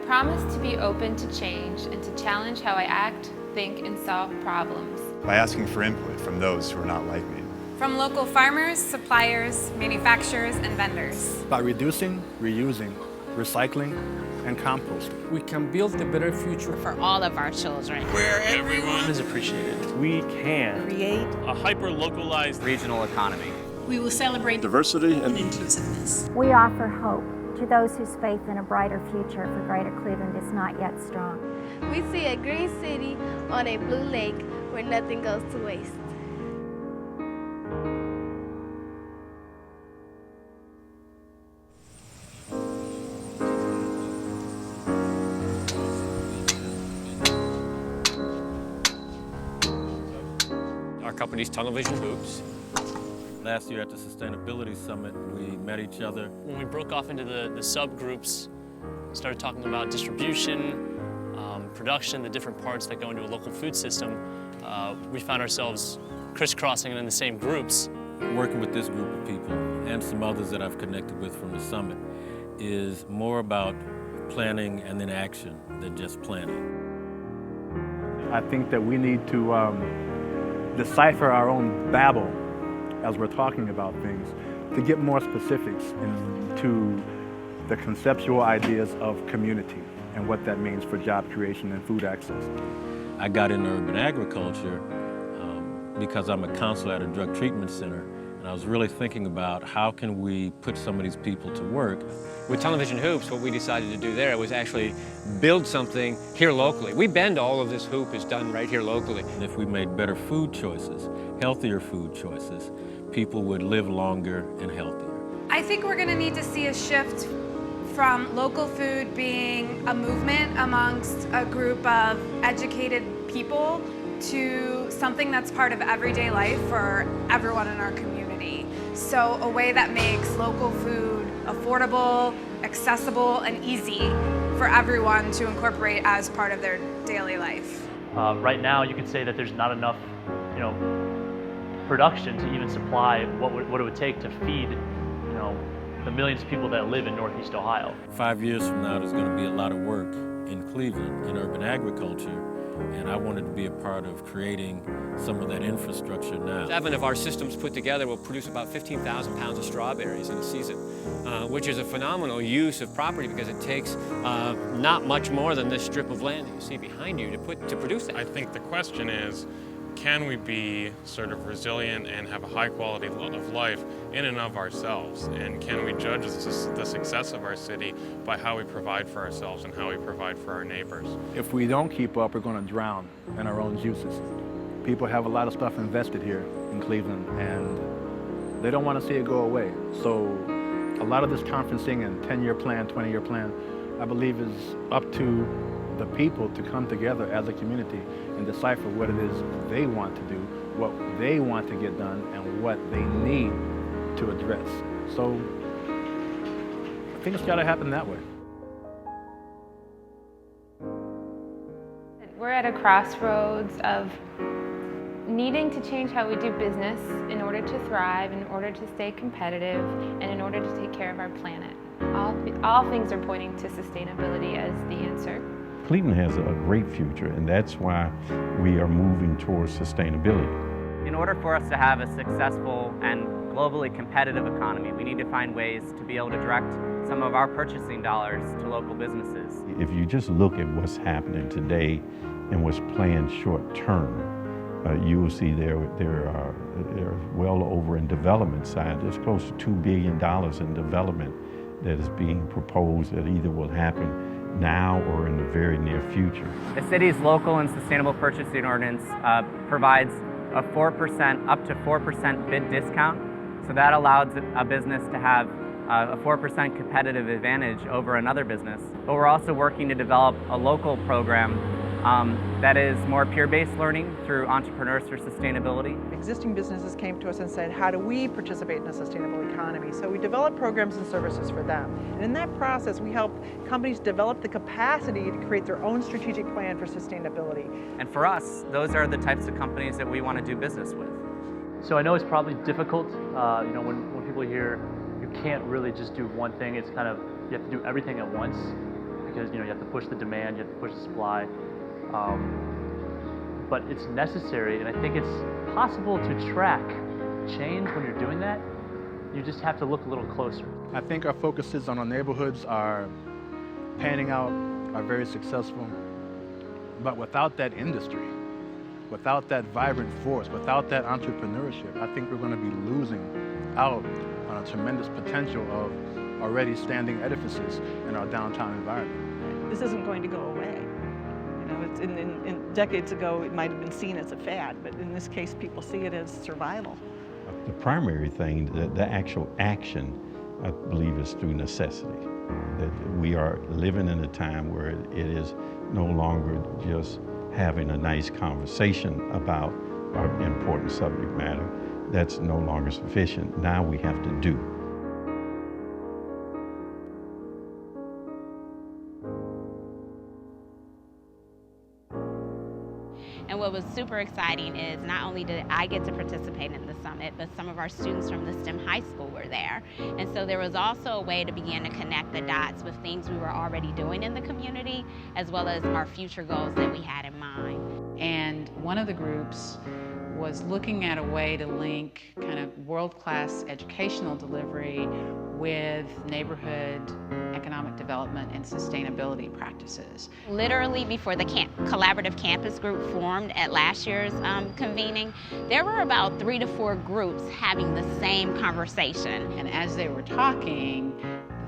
promise to be open to change and to challenge how I act, think, and solve problems. By asking for input from those who are not like me. From local farmers, suppliers, manufacturers, and vendors. By reducing, reusing, recycling, and composting. We can build a better future for all of our children. Where everyone is appreciated. We can create a hyper-localized regional economy. We will celebrate diversity and inclusiveness. We offer hope to those whose faith in a brighter future for Greater Cleveland is not yet strong. We see a green city on a blue lake where nothing goes to waste. Our company's Tunnel Vision Hoops. Last year at the Sustainability Summit, we met each other. When we broke off into the subgroups, started talking about distribution, production, the different parts that go into a local food system, we found ourselves crisscrossing in the same groups. Working with this group of people and some others that I've connected with from the summit is more about planning and then action than just planning. I think that we need to decipher our own babble as we're talking about things, to get more specifics into the conceptual ideas of community and what that means for job creation and food access. I got into urban agriculture because I'm a counselor at a drug treatment center, and I was really thinking about how can we put some of these people to work. With Tunnel Vision Hoops, what we decided to do there was actually build something here locally. We bend all of this hoop is done right here locally. And if we made better food choices, healthier food choices, people would live longer and healthier. I think we're going to need to see a shift from local food being a movement amongst a group of educated people to something that's part of everyday life for everyone in our community. So a way that makes local food affordable, accessible, and easy for everyone to incorporate as part of their daily life. Right now, you could say that there's not enough, production to even supply what it would take to feed, the millions of people that live in Northeast Ohio. 5 years from now, there's going to be a lot of work in Cleveland in urban agriculture, and I wanted to be a part of creating some of that infrastructure now. 7 of our systems put together will produce about 15,000 pounds of strawberries in a season, which is a phenomenal use of property because it takes not much more than this strip of land that you see behind you to produce that. I think the question is, can we be sort of resilient and have a high quality of life in and of ourselves? And can we judge the success of our city by how we provide for ourselves and how we provide for our neighbors? If we don't keep up, we're going to drown in our own juices. People have a lot of stuff invested here in Cleveland, and they don't want to see it go away. So a lot of this conferencing and 10-year plan, 20-year plan, I believe is up to the people to come together as a community and decipher what it is they want to do, what they want to get done, and what they need to address. So I think it's got to happen that way. We're at a crossroads of needing to change how we do business in order to thrive, in order to stay competitive, and in order to take care of our planet. All things are pointing to sustainability as the answer. Cleveland has a great future, and that's why we are moving towards sustainability. In order for us to have a successful and globally competitive economy, we need to find ways to be able to direct some of our purchasing dollars to local businesses. If you just look at what's happening today and what's planned short term, you will see there are well over in development side, there's close to $2 billion in development that is being proposed that either will happen now or in the very near future. The city's local and sustainable purchasing ordinance provides a 4%, up to 4% bid discount. So that allows a business to have a 4% competitive advantage over another business. But we're also working to develop a local program that is more peer-based learning through Entrepreneurs for Sustainability. Existing businesses came to us and said, how do we participate in a sustainable economy? So we developed programs and services for them. And in that process, we help companies develop the capacity to create their own strategic plan for sustainability. And for us, those are the types of companies that we want to do business with. So I know it's probably difficult, when people hear you can't really just do one thing, it's kind of, you have to do everything at once. because you have to push the demand, you have to push the supply. But it's necessary, and I think it's possible to track change when you're doing that. You just have to look a little closer. I think our focuses on our neighborhoods are panning out, are very successful. But without that industry, without that vibrant force, without that entrepreneurship, I think we're going to be losing out on a tremendous potential of already standing edifices in our downtown environment. This isn't going to go away. It's in decades ago, it might have been seen as a fad, but in this case, people see it as survival. The primary thing, the actual action, I believe, is through necessity. That we are living in a time where it is no longer just having a nice conversation about our important subject matter. That's no longer sufficient. Now we have to do. And what was super exciting is not only did I get to participate in the summit, but some of our students from the STEM high school were there. And so there was also a way to begin to connect the dots with things we were already doing in the community, as well as our future goals that we had in mind. And one of the groups was looking at a way to link kind of world-class educational delivery with neighborhood economic development and sustainability practices. Literally before the collaborative campus group formed at last year's convening, there were about 3 to 4 groups having the same conversation. And as they were talking,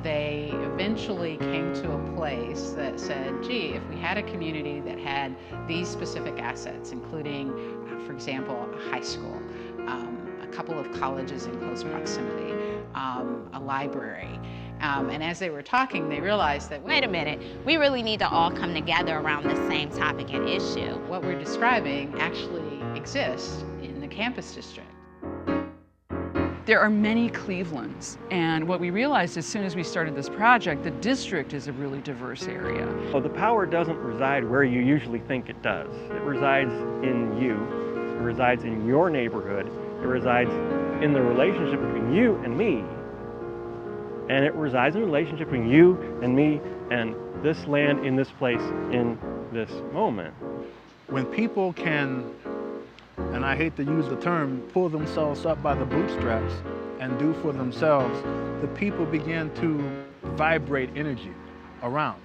they eventually came to a place that said, gee, if we had a community that had these specific assets, including, for example, a high school, a couple of colleges in close proximity, a library. And as they were talking, they realized that, wait a minute, we really need to all come together around the same topic and issue. What we're describing actually exists in the campus district. There are many Clevelands, and what we realized as soon as we started this project, the district is a really diverse area. Well, the power doesn't reside where you usually think it does. It resides in you, it resides in your neighborhood, it resides in the relationship between you and me, and it resides in the relationship between you and me and this land in this place in this moment. When people can, and I hate to use the term, pull themselves up by the bootstraps and do for themselves, the people begin to vibrate energy around.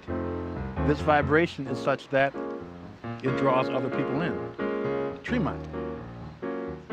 This vibration is such that it draws other people in. Tremont.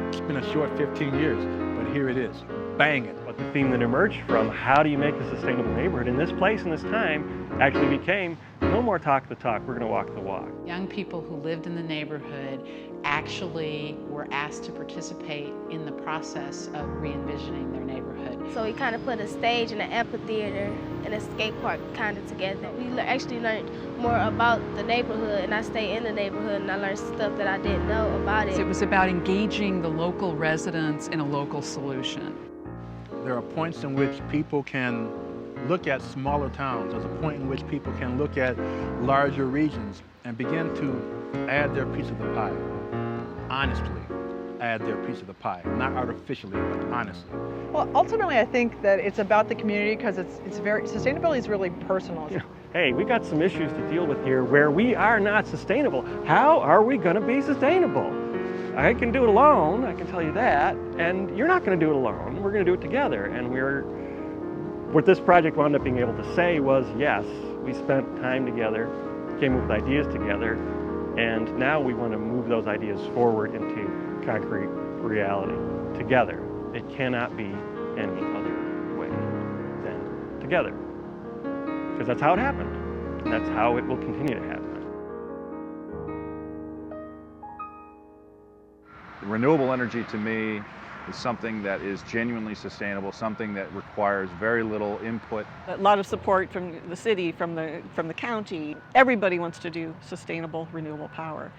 It's been a short 15 years, but here it is. Bang it. But the theme that emerged from how do you make a sustainable neighborhood in this place and this time actually became no more talk the talk, we're going to walk the walk. Young people who lived in the neighborhood actually were asked to participate in the process of re-envisioning their neighborhood. So we kind of put a stage and an amphitheater and a skate park kind of together. We actually learned more about the neighborhood, and I stayed in the neighborhood and I learned stuff that I didn't know about it. It was about engaging the local residents in a local solution. There are points in which people can look at smaller towns. There's a point in which people can look at larger regions and begin to add their piece of the pie. Honestly, add their piece of the pie. Not artificially, but honestly. Well, ultimately, I think that it's about the community because sustainability is really personal. Yeah. Hey, we got some issues to deal with here where we are not sustainable. How are we going to be sustainable? I can do it alone, I can tell you that, and you're not going to do it alone. We're going to do it together. And what this project wound up being able to say was, yes, we spent time together, came up with ideas together, and now we want to move those ideas forward into concrete reality together. It cannot be any other way than together. Because that's how it happened, and that's how it will continue to happen. Renewable energy to me is something that is genuinely sustainable, something that requires very little input. A lot of support from the city, from the county. Everybody wants to do sustainable, renewable power.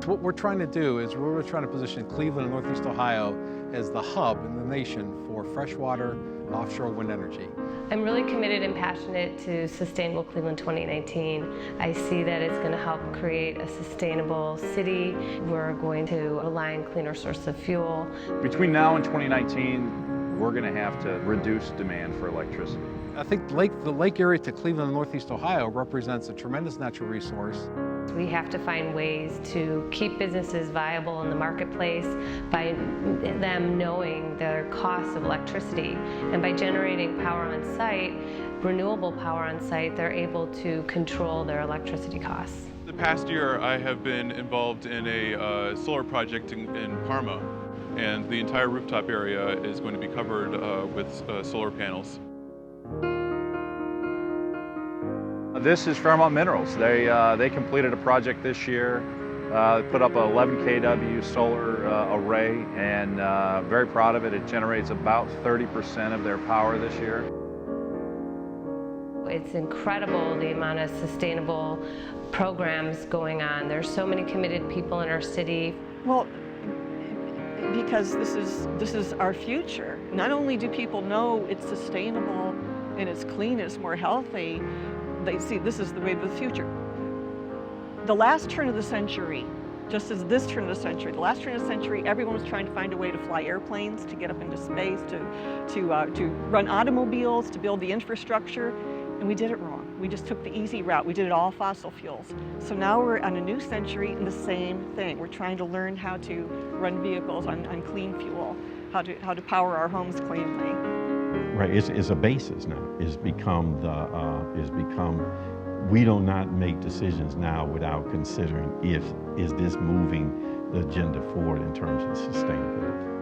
What we're trying to do is we're trying to position Cleveland and Northeast Ohio as the hub in the nation for freshwater offshore wind energy. I'm really committed and passionate to Sustainable Cleveland 2019. I see that it's going to help create a sustainable city. We're going to rely on cleaner sources of fuel. Between now and 2019, we're going to have to reduce demand for electricity. I think the lake area to Cleveland and Northeast Ohio represents a tremendous natural resource. We have to find ways to keep businesses viable in the marketplace by them knowing their costs of electricity. And by generating power on site, renewable power on site, they're able to control their electricity costs. The past year I have been involved in a solar project in Parma, and the entire rooftop area is going to be covered with solar panels. This is Fairmont Minerals. They completed a project this year, put up a 11 kW solar array, and very proud of it. It generates about 30% of their power this year. It's incredible the amount of sustainable programs going on. There's so many committed people in our city. Well, because this is our future. Not only do people know it's sustainable and it's clean, it's more healthy, they see this is the way of the future. The last turn of the century, just as this turn of the century, the last turn of the century, everyone was trying to find a way to fly airplanes, to get up into space, to run automobiles, to build the infrastructure, and we did it wrong. We just took the easy route. We did it all fossil fuels. So now we're on a new century and the same thing. We're trying to learn how to run vehicles on clean fuel, how to power our homes cleanly. Right, it's a basis now. It's become we do not make decisions now without considering is this moving the agenda forward in terms of sustainability.